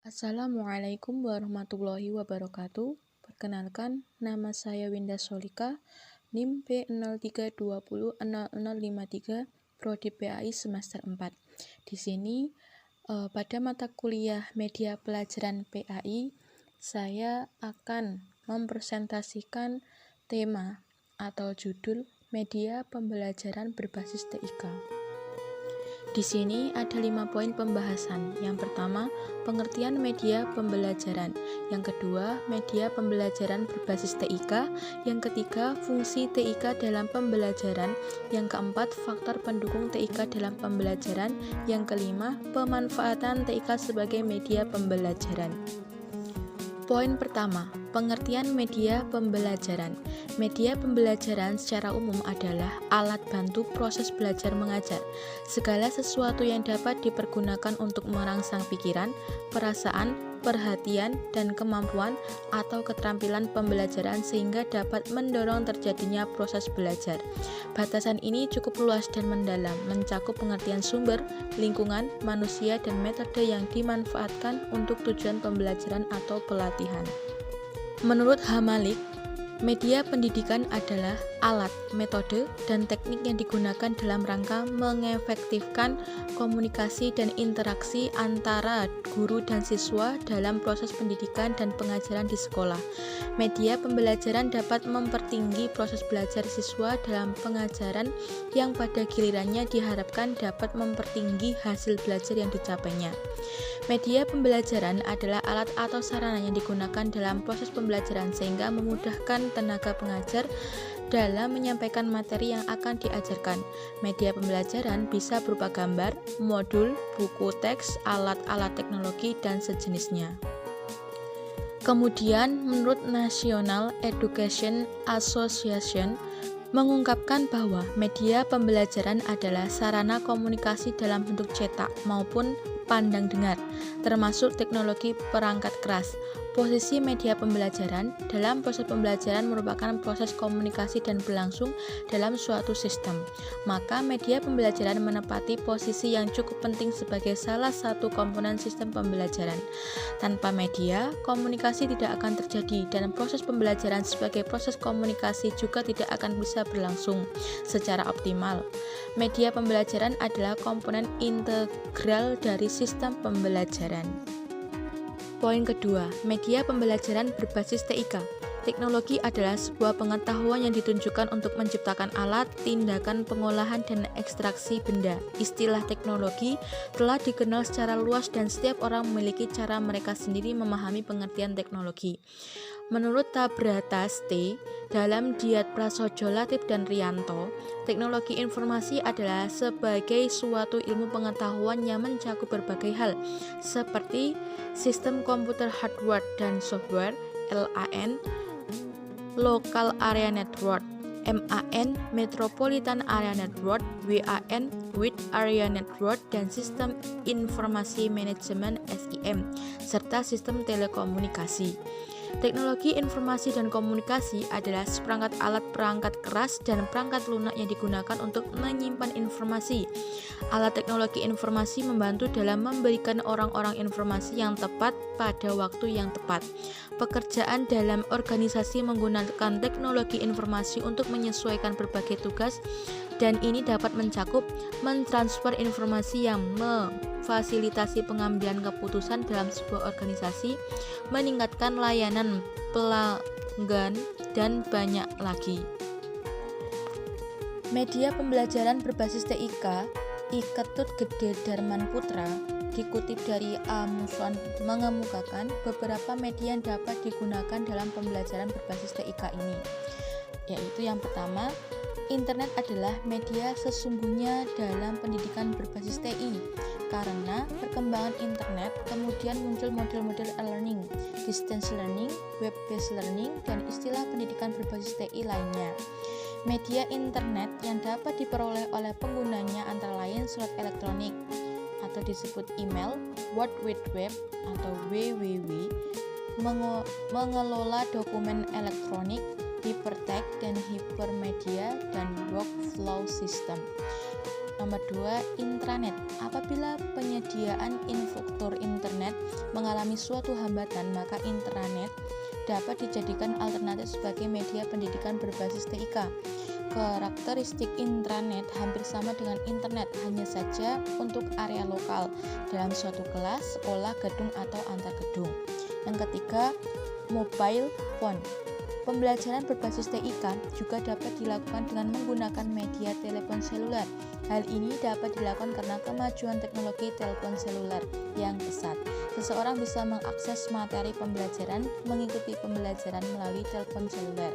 Assalamualaikum warahmatullahi wabarakatuh. Perkenalkan, nama saya Winda Solika, NIM P03200053, Prodi PAI semester 4. Di sini, pada mata kuliah Media Pelajaran PAI, saya akan mempresentasikan tema atau judul Media Pembelajaran Berbasis TIK. Di sini ada 5 poin pembahasan. Yang pertama, pengertian media pembelajaran. Yang kedua, media pembelajaran berbasis TIK. Yang ketiga, fungsi TIK dalam pembelajaran. Yang keempat, faktor pendukung TIK dalam pembelajaran. Yang kelima, pemanfaatan TIK sebagai media pembelajaran. Poin pertama, pengertian media pembelajaran. Media pembelajaran secara umum adalah alat bantu proses belajar mengajar. Segala sesuatu yang dapat dipergunakan untuk merangsang pikiran, perasaan, perhatian, dan kemampuan atau keterampilan pembelajaran sehingga dapat mendorong terjadinya proses belajar. Batasan ini cukup luas dan mendalam, mencakup pengertian sumber, lingkungan, manusia, dan metode yang dimanfaatkan untuk tujuan pembelajaran atau pelatihan. Menurut H. Malik, media pendidikan adalah alat, metode, dan teknik yang digunakan dalam rangka mengefektifkan komunikasi dan interaksi antara guru dan siswa dalam proses pendidikan dan pengajaran di sekolah. Media pembelajaran dapat mempertinggi proses belajar siswa dalam pengajaran yang pada gilirannya diharapkan dapat mempertinggi hasil belajar yang dicapainya. Media pembelajaran adalah alat atau sarana yang digunakan dalam proses pembelajaran sehingga memudahkan tenaga pengajar dalam menyampaikan materi yang akan diajarkan. Media pembelajaran bisa berupa gambar, modul, buku teks, alat-alat teknologi, dan sejenisnya. Kemudian, menurut National Education Association, mengungkapkan bahwa media pembelajaran adalah sarana komunikasi dalam bentuk cetak maupun pandang dengar, termasuk teknologi perangkat keras. Posisi media pembelajaran dalam proses pembelajaran merupakan proses komunikasi dan berlangsung dalam suatu sistem. Maka media pembelajaran menempati posisi yang cukup penting sebagai salah satu komponen sistem pembelajaran. Tanpa media, komunikasi tidak akan terjadi dan proses pembelajaran sebagai proses komunikasi juga tidak akan bisa berlangsung secara optimal. Media pembelajaran adalah komponen integral dari sistem pembelajaran. Poin kedua, media pembelajaran berbasis TIK. Teknologi adalah sebuah pengetahuan yang ditunjukkan untuk menciptakan alat, tindakan pengolahan, dan ekstraksi benda. Istilah teknologi telah dikenal secara luas dan setiap orang memiliki cara mereka sendiri memahami pengertian teknologi. Menurut Tabratas dalam Diat Prasojo Latif dan Rianto, teknologi informasi adalah sebagai suatu ilmu pengetahuan yang mencakup berbagai hal, seperti sistem komputer hardware dan software, LAN, Local Area Network, MAN, Metropolitan Area Network, WAN, Wide Area Network, dan sistem informasi manajemen SIM, serta sistem telekomunikasi. Teknologi informasi dan komunikasi adalah seperangkat alat perangkat keras dan perangkat lunak yang digunakan untuk menyimpan informasi. Alat teknologi informasi membantu dalam memberikan orang-orang informasi yang tepat pada waktu yang tepat. Pekerjaan dalam organisasi menggunakan teknologi informasi untuk menyesuaikan berbagai tugas, dan ini dapat mencakup mentransfer informasi yang memfasilitasi pengambilan keputusan dalam sebuah organisasi, meningkatkan layanan pelanggan, dan banyak lagi. Media pembelajaran berbasis TIK, Iketut Gede Darman Putra, dikutip dari Amuson, mengemukakan beberapa media yang dapat digunakan dalam pembelajaran berbasis TIK ini, yaitu yang pertama, internet adalah media sesungguhnya dalam pendidikan berbasis TI. Karena perkembangan internet, kemudian muncul model-model e-learning, distance learning, web-based learning, dan istilah pendidikan berbasis TI lainnya. Media internet yang dapat diperoleh oleh penggunanya antara lain surat elektronik atau disebut email, World Wide Web atau WWW, mengelola dokumen elektronik, hypertext dan hypermedia, dan workflow system. Nomor 2, intranet. Apabila penyediaan infrastruktur internet mengalami suatu hambatan, maka intranet dapat dijadikan alternatif sebagai media pendidikan berbasis TIK. Karakteristik intranet hampir sama dengan internet, hanya saja untuk area lokal dalam suatu kelas, sekolah, gedung, atau antar gedung. Yang ketiga, mobile phone. Pembelajaran berbasis TIK juga dapat dilakukan dengan menggunakan media telepon seluler. Hal ini dapat dilakukan karena kemajuan teknologi telepon seluler yang pesat. Seseorang bisa mengakses materi pembelajaran, mengikuti pembelajaran melalui telepon seluler.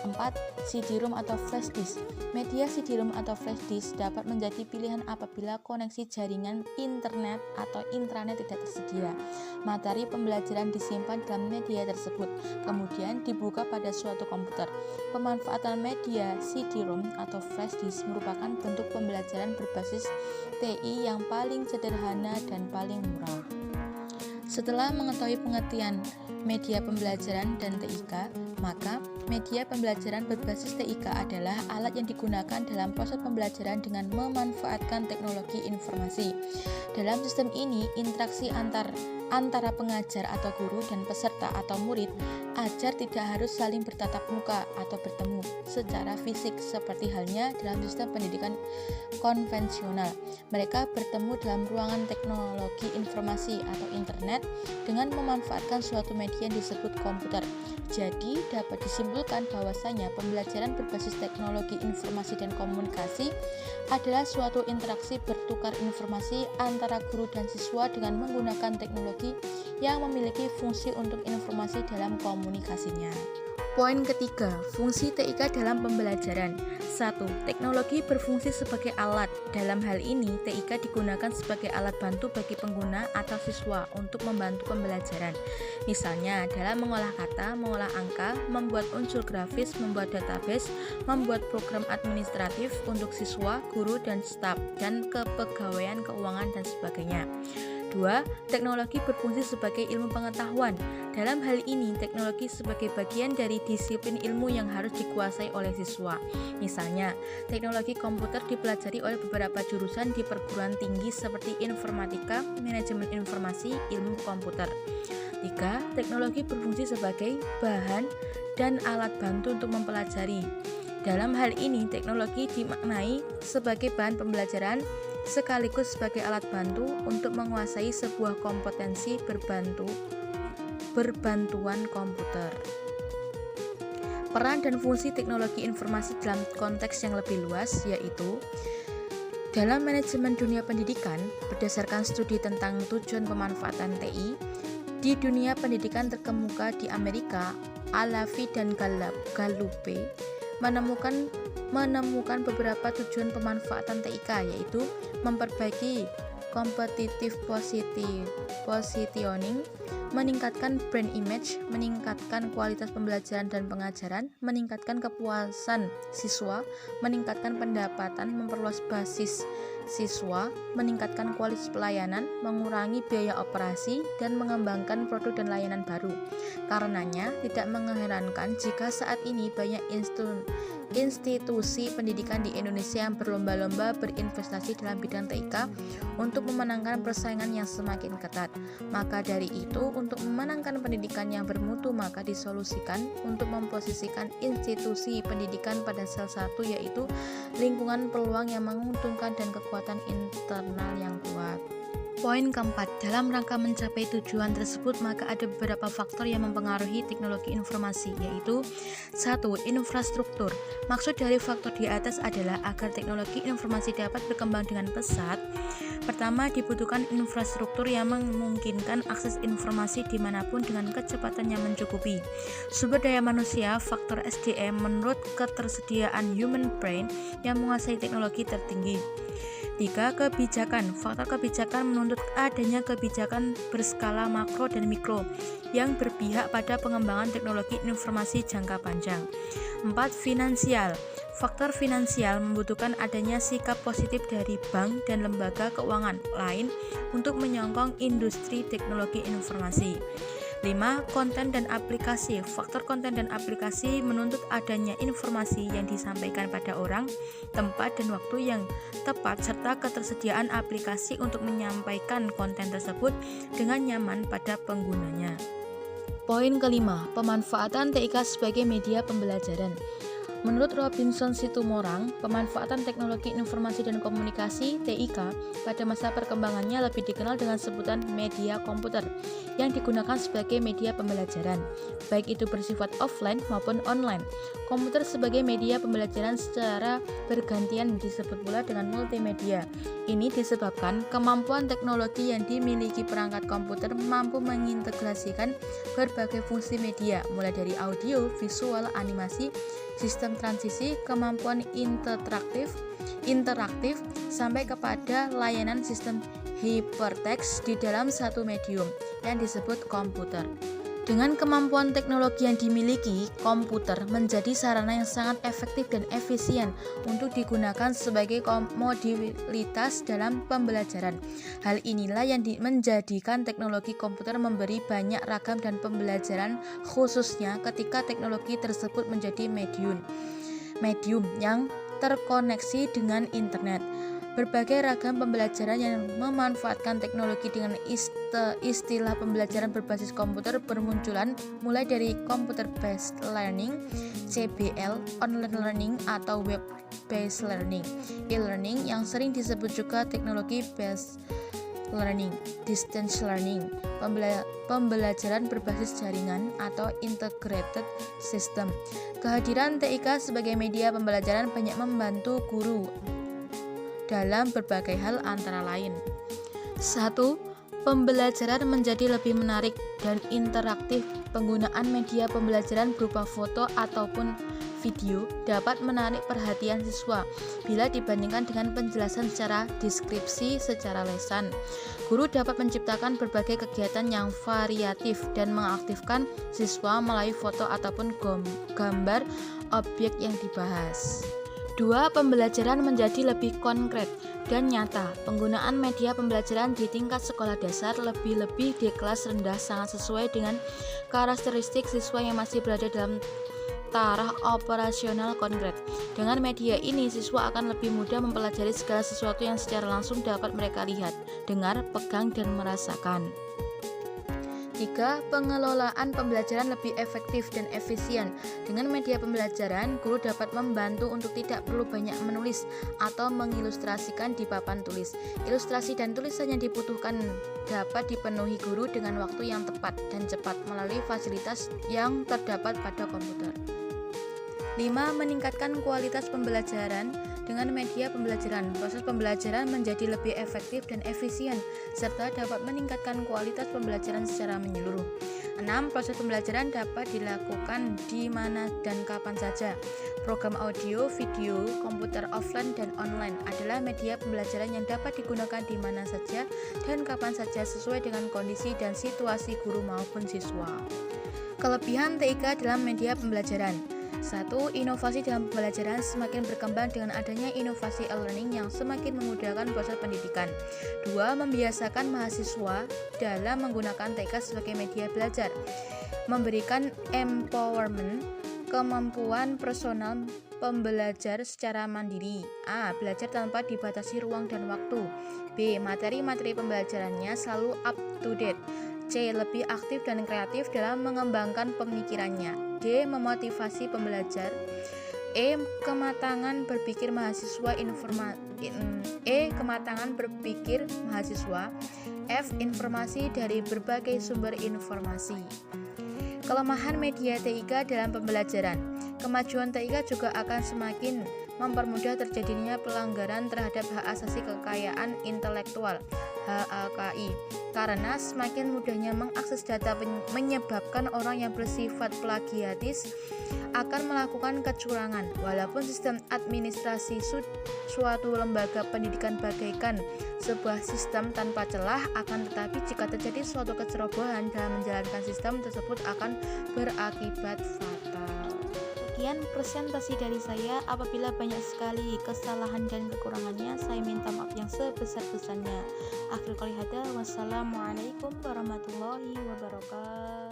4. CD-ROM atau flash disk. Media CD-ROM atau flash disk dapat menjadi pilihan apabila koneksi jaringan internet atau intranet tidak tersedia. Materi pembelajaran disimpan dalam media tersebut, kemudian dibuka pada suatu komputer. Pemanfaatan media CD-ROM atau flash disk merupakan bentuk pembelajaran berbasis TI yang paling sederhana dan paling murah. Setelah mengetahui pengertian media pembelajaran dan TIK, maka media pembelajaran berbasis TIK adalah alat yang digunakan dalam proses pembelajaran dengan memanfaatkan teknologi informasi. Dalam sistem ini, interaksi antara pengajar atau guru dan peserta atau murid ajar tidak harus saling bertatap muka atau bertemu secara fisik seperti halnya dalam sistem pendidikan konvensional. Mereka bertemu dalam ruangan teknologi informasi atau internet dengan memanfaatkan suatu media yang disebut komputer. Jadi, dapat disimpulkan bahwasanya pembelajaran berbasis teknologi informasi dan komunikasi adalah suatu interaksi bertukar informasi antara guru dan siswa dengan menggunakan teknologi yang memiliki fungsi untuk informasi dalam komunikasinya. Poin ketiga, fungsi TIK dalam pembelajaran. 1. Teknologi berfungsi sebagai alat. Dalam hal ini, TIK digunakan sebagai alat bantu bagi pengguna atau siswa untuk membantu pembelajaran. Misalnya, dalam mengolah kata, mengolah angka, membuat unsur grafis, membuat database, membuat program administratif untuk siswa, guru, dan staf, dan kepegawaian keuangan dan sebagainya. 2. Teknologi berfungsi sebagai ilmu pengetahuan. Dalam hal ini, teknologi sebagai bagian dari disiplin ilmu yang harus dikuasai oleh siswa. Misalnya, teknologi komputer dipelajari oleh beberapa jurusan di perguruan tinggi seperti informatika, manajemen informasi, ilmu komputer. 3. Teknologi berfungsi sebagai bahan dan alat bantu untuk mempelajari. Dalam hal ini, teknologi dimaknai sebagai bahan pembelajaran sekaligus sebagai alat bantu untuk menguasai sebuah kompetensi berbantuan komputer. Peran dan fungsi teknologi informasi dalam konteks yang lebih luas yaitu dalam manajemen dunia pendidikan, berdasarkan studi tentang tujuan pemanfaatan TI di dunia pendidikan terkemuka di Amerika, Alavi dan Gallupe menemukan beberapa tujuan pemanfaatan TIK, yaitu memperbaiki competitive positioning, meningkatkan brand image, meningkatkan kualitas pembelajaran dan pengajaran, meningkatkan kepuasan siswa, meningkatkan pendapatan, memperluas basis siswa, meningkatkan kualitas pelayanan, mengurangi biaya operasi, dan mengembangkan produk dan layanan baru. Karenanya, tidak mengherankan jika saat ini banyak institusi pendidikan di Indonesia yang berlomba-lomba berinvestasi dalam bidang TIK untuk memenangkan persaingan yang semakin ketat. Maka dari itu, untuk memenangkan pendidikan yang bermutu, maka disolusikan untuk memposisikan institusi pendidikan pada salah satu, yaitu lingkungan peluang yang menguntungkan dan kekuatan internal yang kuat. Poin keempat, dalam rangka mencapai tujuan tersebut, maka ada beberapa faktor yang mempengaruhi teknologi informasi, yaitu 1. Infrastruktur. Maksud dari faktor di atas adalah agar teknologi informasi dapat berkembang dengan pesat. Pertama, dibutuhkan infrastruktur yang memungkinkan akses informasi dimanapun dengan kecepatan yang mencukupi. Sumber daya manusia, faktor SDM menurut ketersediaan human brain yang menguasai teknologi tertinggi. 3. Kebijakan. Faktor kebijakan menuntut adanya kebijakan berskala makro dan mikro yang berpihak pada pengembangan teknologi informasi jangka panjang. 4. Finansial. Faktor finansial membutuhkan adanya sikap positif dari bank dan lembaga keuangan lain untuk menyokong industri teknologi informasi. 5. Konten dan aplikasi. Faktor konten dan aplikasi menuntut adanya informasi yang disampaikan pada orang, tempat, dan waktu yang tepat serta ketersediaan aplikasi untuk menyampaikan konten tersebut dengan nyaman pada penggunanya. Poin kelima, pemanfaatan TIK sebagai media pembelajaran. Menurut Robinson Situmorang, pemanfaatan teknologi informasi dan komunikasi (TIK) pada masa perkembangannya lebih dikenal dengan sebutan media komputer yang digunakan sebagai media pembelajaran, baik itu bersifat offline maupun online. Komputer sebagai media pembelajaran secara bergantian disebut pula dengan multimedia. Ini disebabkan kemampuan teknologi yang dimiliki perangkat komputer mampu mengintegrasikan berbagai fungsi media, mulai dari audio, visual, animasi, sistem transisi, kemampuan interaktif, sampai kepada layanan sistem hypertext di dalam satu medium yang disebut komputer. Dengan kemampuan teknologi yang dimiliki, komputer menjadi sarana yang sangat efektif dan efisien untuk digunakan sebagai komoditas dalam pembelajaran. Hal inilah yang menjadikan teknologi komputer memberi banyak ragam dan pembelajaran, khususnya ketika teknologi tersebut menjadi medium yang terkoneksi dengan internet. Berbagai ragam pembelajaran yang memanfaatkan teknologi dengan istilah pembelajaran berbasis komputer bermunculan, mulai dari computer based learning, CBL, online learning atau web based learning, e-learning yang sering disebut juga teknologi based learning, distance learning, pembelajaran berbasis jaringan atau integrated system. Kehadiran TIK sebagai media pembelajaran banyak membantu guru dalam berbagai hal antara lain. 1. Pembelajaran menjadi lebih menarik dan interaktif. Penggunaan media pembelajaran berupa foto ataupun video dapat menarik perhatian siswa bila dibandingkan dengan penjelasan secara deskripsi secara lesan. Guru dapat menciptakan berbagai kegiatan yang variatif dan mengaktifkan siswa melalui foto ataupun gambar objek yang dibahas. 2. Pembelajaran menjadi lebih konkret dan nyata. Penggunaan media pembelajaran di tingkat sekolah dasar, lebih-lebih di kelas rendah, sangat sesuai dengan karakteristik siswa yang masih berada dalam taraf operasional konkret. Dengan media ini, siswa akan lebih mudah mempelajari segala sesuatu yang secara langsung dapat mereka lihat, dengar, pegang, dan merasakan. 3. Pengelolaan pembelajaran lebih efektif dan efisien. Dengan media pembelajaran, guru dapat membantu untuk tidak perlu banyak menulis atau mengilustrasikan di papan tulis. Ilustrasi dan tulisan yang dibutuhkan dapat dipenuhi guru dengan waktu yang tepat dan cepat melalui fasilitas yang terdapat pada komputer. 5. Meningkatkan kualitas pembelajaran. Dengan media pembelajaran, proses pembelajaran menjadi lebih efektif dan efisien, serta dapat meningkatkan kualitas pembelajaran secara menyeluruh. 6. Proses pembelajaran dapat dilakukan di mana dan kapan saja. Program audio, video, komputer offline dan online adalah media pembelajaran yang dapat digunakan di mana saja dan kapan saja sesuai dengan kondisi dan situasi guru maupun siswa. Kelebihan TIK dalam media pembelajaran. 1. Inovasi dalam pembelajaran semakin berkembang dengan adanya inovasi e-learning yang semakin memudahkan proses pendidikan. 2. Membiasakan mahasiswa dalam menggunakan TIK sebagai media belajar. Memberikan empowerment, kemampuan personal pembelajar secara mandiri. A. Belajar tanpa dibatasi ruang dan waktu. B. Materi-materi pembelajarannya selalu up to date. C. Lebih aktif dan kreatif dalam mengembangkan pemikirannya. D. Memotivasi pembelajar. E. Kematangan berpikir mahasiswa. Kematangan berpikir mahasiswa. F. Informasi dari berbagai sumber informasi. Kelemahan media TIK dalam pembelajaran. Kemajuan TIK juga akan semakin mempermudah terjadinya pelanggaran terhadap hak asasi kekayaan intelektual (HAKI) karena semakin mudahnya mengakses data menyebabkan orang yang bersifat plagiatis akan melakukan kecurangan. Walaupun sistem administrasi suatu lembaga pendidikan bagaikan sebuah sistem tanpa celah, akan tetapi jika terjadi suatu kecerobohan dalam menjalankan sistem tersebut akan berakibat fatal. Sekian presentasi dari saya. Apabila banyak sekali kesalahan dan kekurangannya, saya minta maaf yang sebesar-besarnya. Akhirul qouli hadza, wassalamualaikum warahmatullahi wabarakatuh.